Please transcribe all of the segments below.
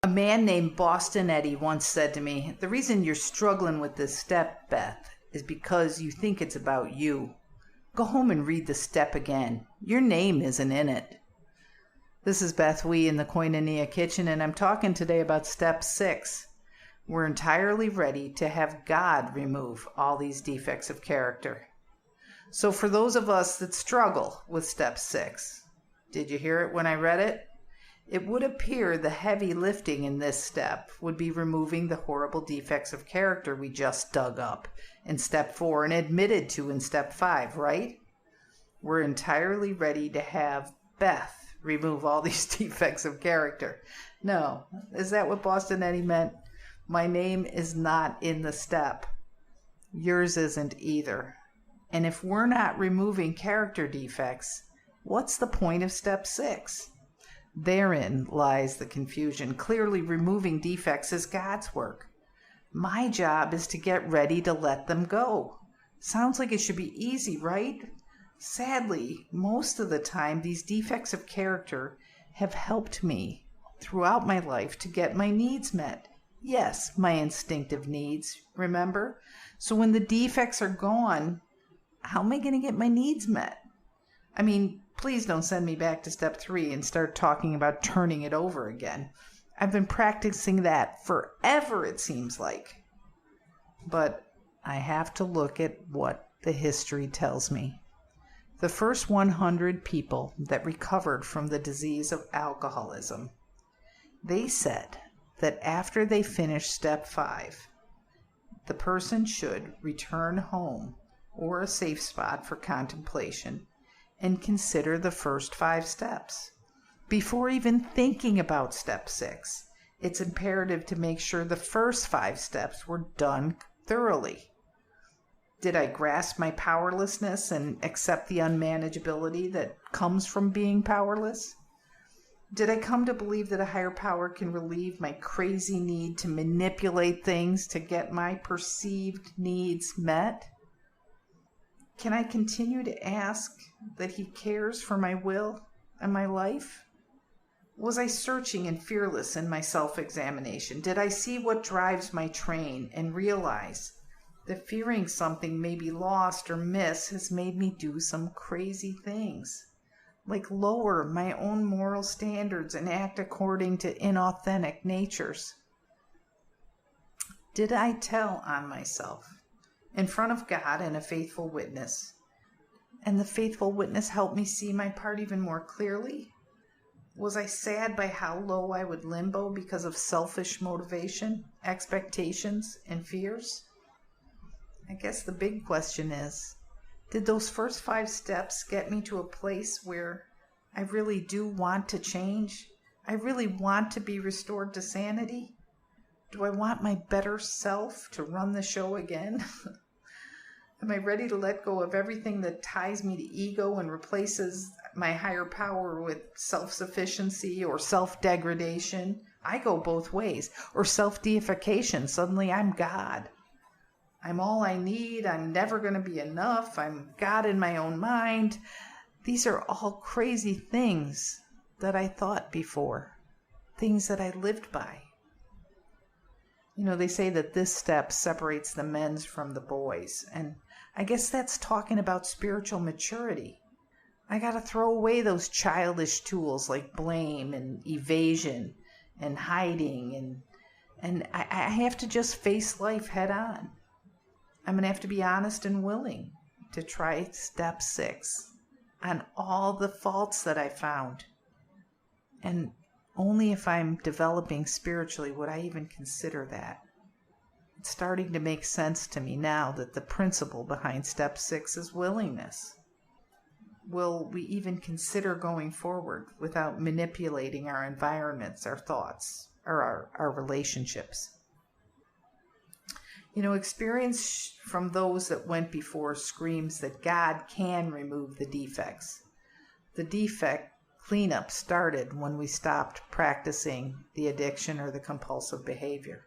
A man named Boston Eddie once said to me, "The reason you're struggling with this step, Beth, is because you think it's about you. Go home and read the step again. Your name isn't in it." This is Beth Wee in the Koinonia Kitchen, and I'm talking today about step 6. We're entirely ready to have God remove all these defects of character. So for those of us that struggle with step 6, did you hear it when I read it? It would appear the heavy lifting in this step would be removing the horrible defects of character we just dug up in step 4 and admitted to in step 5, right? We're entirely ready to have Beth remove all these defects of character. No, is that what Boston Eddie meant? My name is not in the step. Yours isn't either. And if we're not removing character defects, what's the point of step 6? Therein lies the confusion. Clearly, removing defects is God's work. My job is to get ready to let them go. Sounds like it should be easy, right? Sadly, most of the time, these defects of character have helped me throughout my life to get my needs met. Yes, my instinctive needs, remember? So when the defects are gone, how am I going to get my needs met? I mean, please don't send me back to step 3 and start talking about turning it over again. I've been practicing that forever, it seems like. But I have to look at what the history tells me. The first 100 people that recovered from the disease of alcoholism, they said that after they finished step 5, the person should return home or a safe spot for contemplation and consider the first 5 steps. Before even thinking about step 6, it's imperative to make sure the first 5 steps were done thoroughly. Did I grasp my powerlessness and accept the unmanageability that comes from being powerless? Did I come to believe that a higher power can relieve my crazy need to manipulate things to get my perceived needs met? Can I continue to ask that he cares for my will and my life? Was I searching and fearless in my self-examination? Did I see what drives my train and realize that fearing something may be lost or miss has made me do some crazy things, like lower my own moral standards and act according to inauthentic natures? Did I tell on myself in front of God and a faithful witness, and the faithful witness helped me see my part even more clearly? Was I sad by how low I would limbo because of selfish motivation, expectations, and fears? I guess the big question is, did those first 5 steps get me to a place where I really do want to change? I really want to be restored to sanity? Do I want my better self to run the show again? Am I ready to let go of everything that ties me to ego and replaces my higher power with self-sufficiency or self-degradation? I go both ways. Or self-deification. Suddenly I'm God. I'm all I need. I'm never going to be enough. I'm God in my own mind. These are all crazy things that I thought before. Things that I lived by. You know, they say that this step separates the men's from the boys. And I guess that's talking about spiritual maturity. I got to throw away those childish tools like blame and evasion and hiding. And I have to just face life head on. I'm going to have to be honest and willing to try step 6 on all the faults that I found. And only if I'm developing spiritually would I even consider that. It's starting to make sense to me now that the principle behind step 6 is willingness. Will we even consider going forward without manipulating our environments, our thoughts, or our relationships? You know, experience from those that went before screams that God can remove the defects. The defect cleanup started when we stopped practicing the addiction or the compulsive behavior.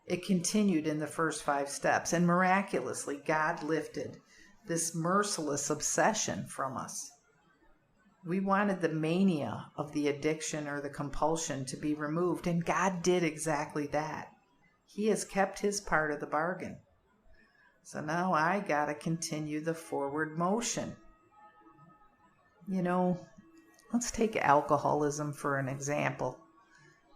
It continued in the first 5 steps, and miraculously, God lifted this merciless obsession from us. We wanted the mania of the addiction or the compulsion to be removed, and God did exactly that. He has kept his part of the bargain. So now I gotta continue the forward motion. Let's take alcoholism for an example.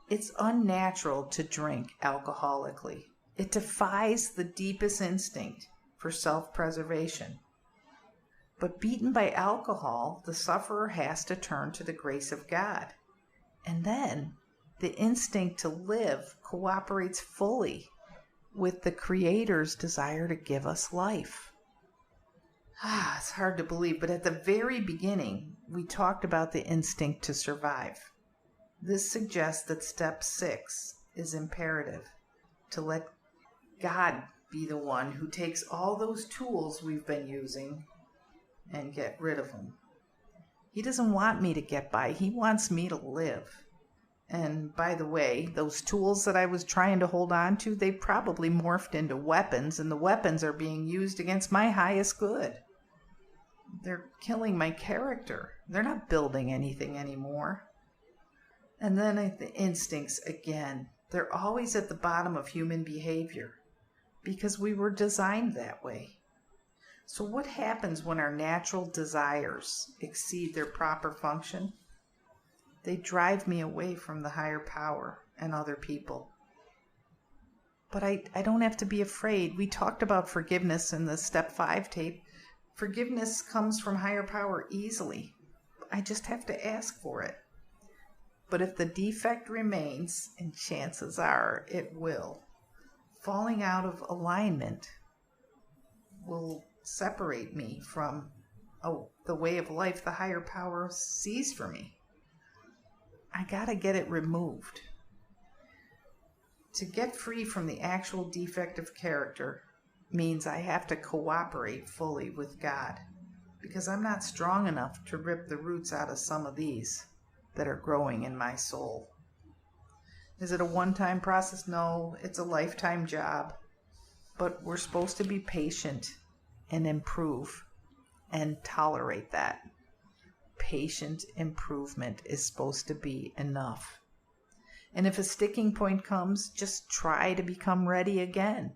It's unnatural to drink alcoholically. It defies the deepest instinct for self-preservation. But beaten by alcohol, the sufferer has to turn to the grace of God. And then the instinct to live cooperates fully with the Creator's desire to give us life. It's hard to believe, but at the very beginning, we talked about the instinct to survive. This suggests that step 6 is imperative, to let God be the one who takes all those tools we've been using and get rid of them. He doesn't want me to get by. He wants me to live. And by the way, those tools that I was trying to hold on to, they probably morphed into weapons, and the weapons are being used against my highest good. They're killing my character. They're not building anything anymore. And then the instincts again. They're always at the bottom of human behavior because we were designed that way. So what happens when our natural desires exceed their proper function? They drive me away from the higher power and other people. But I don't have to be afraid. We talked about forgiveness in the step 5 tape. Forgiveness comes from higher power easily. I just have to ask for it. But if the defect remains, and chances are it will, falling out of alignment will separate me from the way of life the higher power sees for me. I gotta get it removed. To get free from the actual defect of character means I have to cooperate fully with God, because I'm not strong enough to rip the roots out of some of these that are growing in my soul. Is it a one-time process? No, it's a lifetime job. But we're supposed to be patient and improve and tolerate that. Patient improvement is supposed to be enough. And if a sticking point comes, just try to become ready again.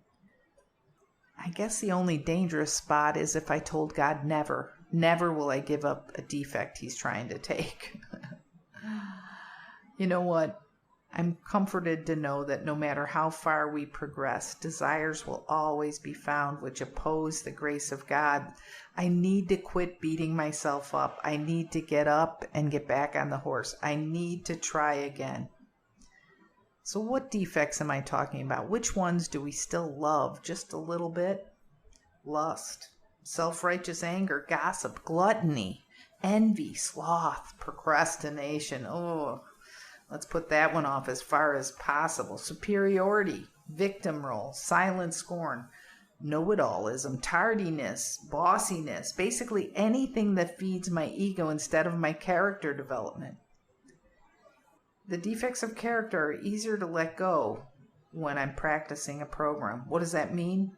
I guess the only dangerous spot is if I told God never will I give up a defect he's trying to take. You know what? I'm comforted to know that no matter how far we progress, desires will always be found which oppose the grace of God. I need to quit beating myself up. I need to get up and get back on the horse. I need to try again. So what defects am I talking about? Which ones do we still love just a little bit? Lust, self-righteous anger, gossip, gluttony, envy, sloth, procrastination. Let's put that one off as far as possible. Superiority, victim role, silent scorn, know-it-allism, tardiness, bossiness, basically anything that feeds my ego instead of my character development. The defects of character are easier to let go when I'm practicing a program. What does that mean?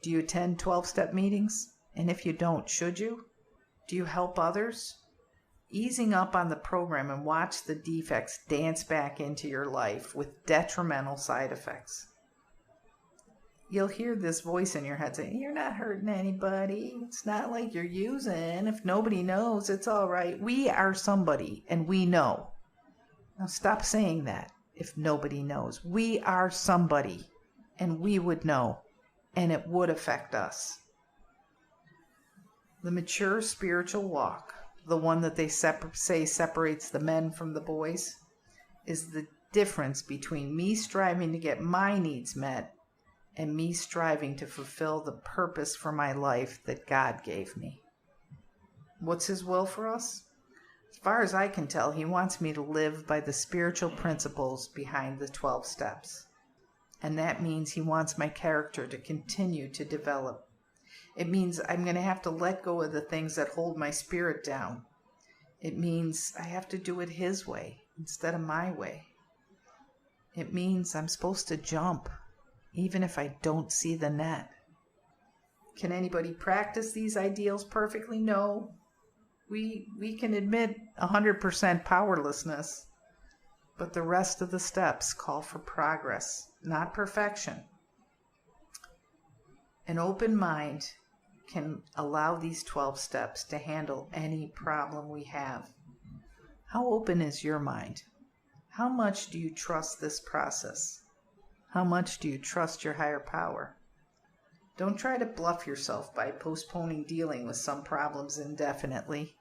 Do you attend 12-step meetings? And if you don't, should you? Do you help others? Easing up on the program and watch the defects dance back into your life with detrimental side effects. You'll hear this voice in your head saying, "You're not hurting anybody. It's not like you're using. If nobody knows, it's all right." We are somebody, and we know. Now stop saying that if nobody knows. We are somebody, and we would know, and it would affect us. The mature spiritual walk, the one that they say separates the men from the boys, is the difference between me striving to get my needs met and me striving to fulfill the purpose for my life that God gave me. What's His will for us? As far as I can tell, He wants me to live by the spiritual principles behind the 12 steps. And that means He wants my character to continue to develop. It means I'm going to have to let go of the things that hold my spirit down. It means I have to do it His way instead of my way. It means I'm supposed to jump even if I don't see the net. Can anybody practice these ideals perfectly? No. We can admit 100% powerlessness, but the rest of the steps call for progress, not perfection. An open mind can allow these 12 steps to handle any problem we have. How open is your mind? How much do you trust this process? How much do you trust your higher power? Don't try to bluff yourself by postponing dealing with some problems indefinitely.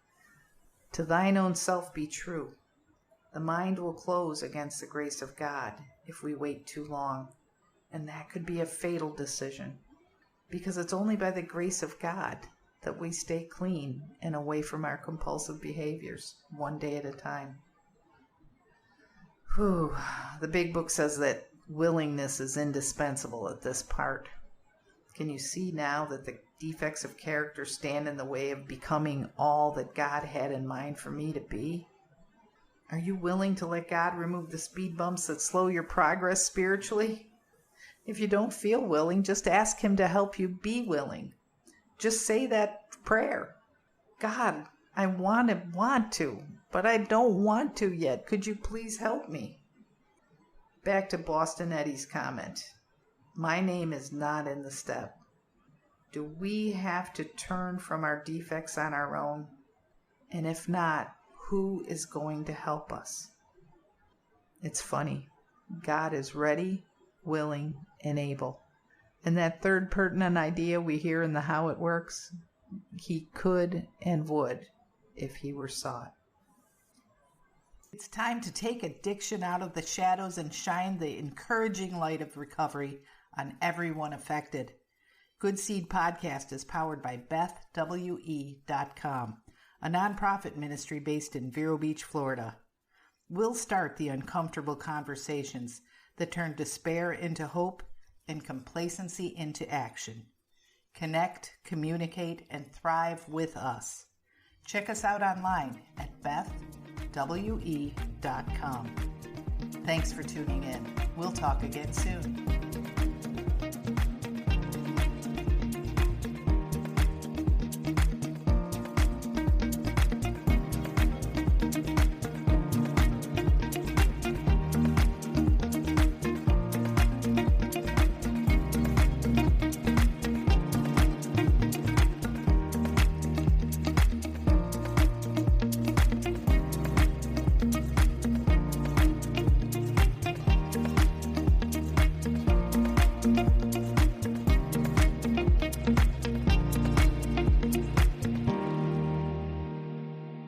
To thine own self be true. The mind will close against the grace of God if we wait too long, and that could be a fatal decision, because it's only by the grace of God that we stay clean and away from our compulsive behaviors, one day at a time. The big book says that willingness is indispensable at this part. Can you see now that the defects of character stand in the way of becoming all that God had in mind for me to be? Are you willing to let God remove the speed bumps that slow your progress spiritually? If you don't feel willing, just ask Him to help you be willing. Just say that prayer. God, I want to, but I don't want to yet. Could you please help me? Back to Boston Eddie's comment. My name is not in the step. Do we have to turn from our defects on our own? And if not, who is going to help us? It's funny. God is ready, willing, and able. And that third pertinent idea we hear in the How It Works, He could and would if He were sought. It's time to take addiction out of the shadows and shine the encouraging light of recovery on everyone affected. Good Seed Podcast is powered by BethWE.com, a nonprofit ministry based in Vero Beach, Florida. We'll start the uncomfortable conversations that turn despair into hope and complacency into action. Connect, communicate, and thrive with us. Check us out online at BethWE.com. Thanks for tuning in. We'll talk again soon.